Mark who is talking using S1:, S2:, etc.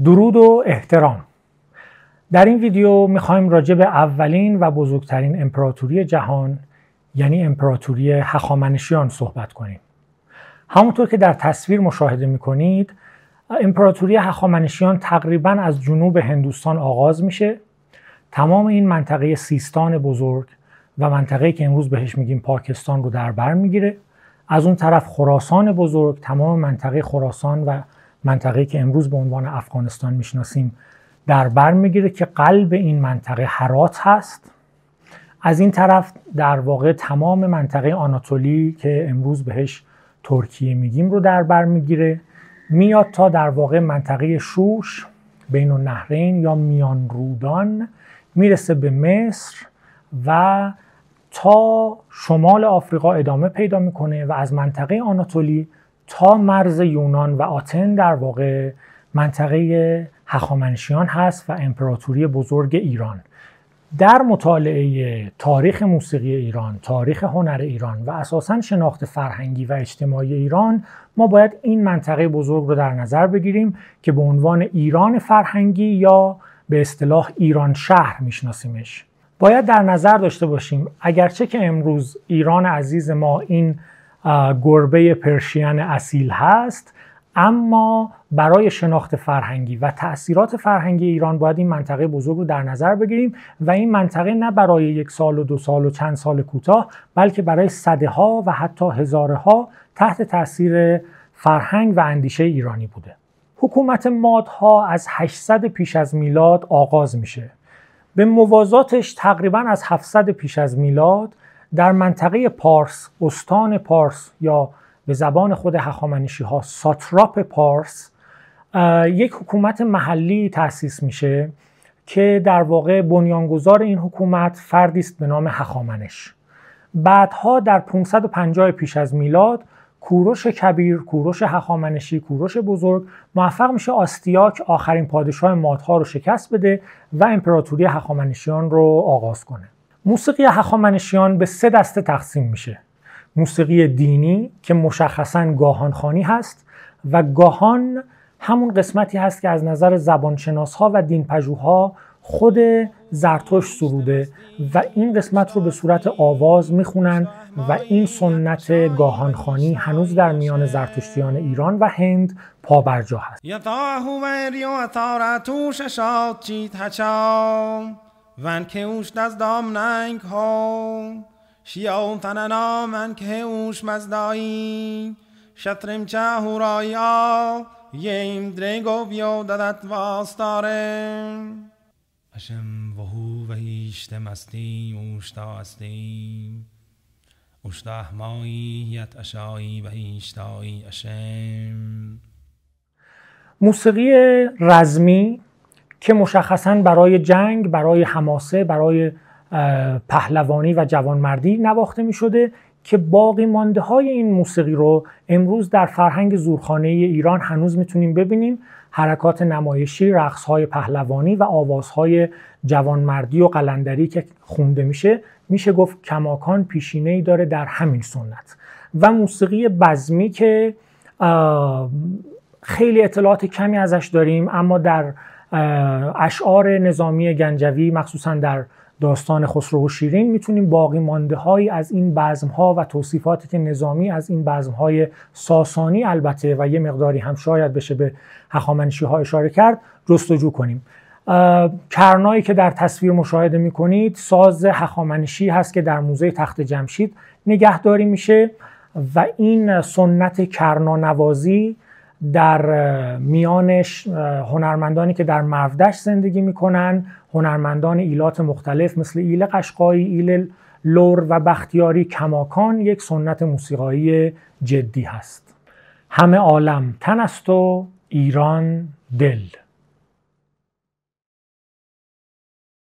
S1: درود و احترام. در این ویدیو میخوایم راجع به اولین و بزرگترین امپراتوری جهان یعنی امپراتوری هخامنشیان صحبت کنیم. همونطور که در تصویر مشاهده میکنید امپراتوری هخامنشیان تقریبا از جنوب هندوستان آغاز میشه، تمام این منطقه سیستان بزرگ و منطقه‌ای که امروز بهش میگیم پاکستان رو در بر میگیره. از اون طرف خراسان بزرگ، تمام منطقه خراسان و منطقه‌ای که امروز به عنوان افغانستان میشناسیم در بر میگیره که قلب این منطقه هرات هست. از این طرف در واقع تمام منطقه آناتولی که امروز بهش ترکیه میگیم رو در بر میگیره، میاد تا در واقع منطقه شوش بین النهرین یا میان رودان، میرسه به مصر و تا شمال آفریقا ادامه پیدا میکنه و از منطقه آناتولی تا مرز یونان و آتن در واقع منطقه هخامنشیان هست و امپراتوری بزرگ ایران. در مطالعه تاریخ موسیقی ایران، تاریخ هنر ایران و اساساً شناخت فرهنگی و اجتماعی ایران ما باید این منطقه بزرگ رو در نظر بگیریم که به عنوان ایران فرهنگی یا به اصطلاح ایران شهر میشناسیمش. باید در نظر داشته باشیم اگرچه که امروز ایران عزیز ما این گربه پرشین اصیل هست، اما برای شناخت فرهنگی و تأثیرات فرهنگی ایران باید این منطقه بزرگ رو در نظر بگیریم و این منطقه نه برای 1 سال و 2 سال و چند سال کوتاه بلکه برای صدها و حتی هزارها تحت تأثیر فرهنگ و اندیشه ایرانی بوده. حکومت مادها از 800 پیش از میلاد آغاز میشه. به موازاتش تقریبا از 700 پیش از میلاد در منطقه پارس، استان پارس یا به زبان خود هخامنشی ها ساتراپ پارس، یک حکومت محلی تأسیس میشه که در واقع بنیانگذار این حکومت فردی است به نام هخامنش. بعدها در 550 پیش از میلاد کوروش کبیر، کوروش هخامنشی، کوروش بزرگ موفق میشه آستیاک آخرین پادشاه مادها رو شکست بده و امپراتوری هخامنشیان رو آغاز کنه. موسیقی هخامنشیان به 3 دسته تقسیم میشه. موسیقی دینی که مشخصاً گاهانخوانی هست و گاهان همون قسمتی هست که از نظر زبانشناسها و دینپژوها خود زرتشت سروده و این قسمت رو به صورت آواز میخونن و این سنت گاهانخوانی هنوز در میان زرتشتیان ایران و هند پابرجا هست.
S2: ون که اوش دزدام ننگ ها شیاون تننا من که اوش مزدایی شترم چه هورایی یم درگو بیو دادت واستارم اشم وحو وحیشت مستی اوشتا استیم اوشتا احمایی یت اشایی وحیشتایی اشم.
S1: موسیقی رزمی که مشخصاً برای جنگ، برای حماسه، برای پهلوانی و جوانمردی نواخته می شده که باقی مانده های این موسیقی رو امروز در فرهنگ زورخانه ایران هنوز میتونیم ببینیم. حرکات نمایشی، رقص‌های پهلوانی و آوازهای جوانمردی و قلندری که خونده میشه گفت کماکان پیشینه‌ای داره در همین سنت. و موسیقی بزمی که خیلی اطلاعات کمی ازش داریم اما در اشعار نظامی گنجوی مخصوصا در داستان خسرو و شیرین میتونیم باقی مانده هایی از این بزم‌ها و توصیفاتی که نظامی از این بزم‌های ساسانی البته و یه مقداری هم شاید بشه به هخامنشی ها اشاره کرد جستجو کنیم. کرنایی که در تصویر مشاهده میکنید ساز هخامنشی هست که در موزه تخت جمشید نگهداری میشه و این سنت کرنانوازی در میانش هنرمندانی که در مرودشت زندگی میکنن، هنرمندان ایلات مختلف مثل ایل قشقایی، ایل لور و بختیاری کماکان یک سنت موسیقایی جدی هست. همه عالم تن است و ایران دل.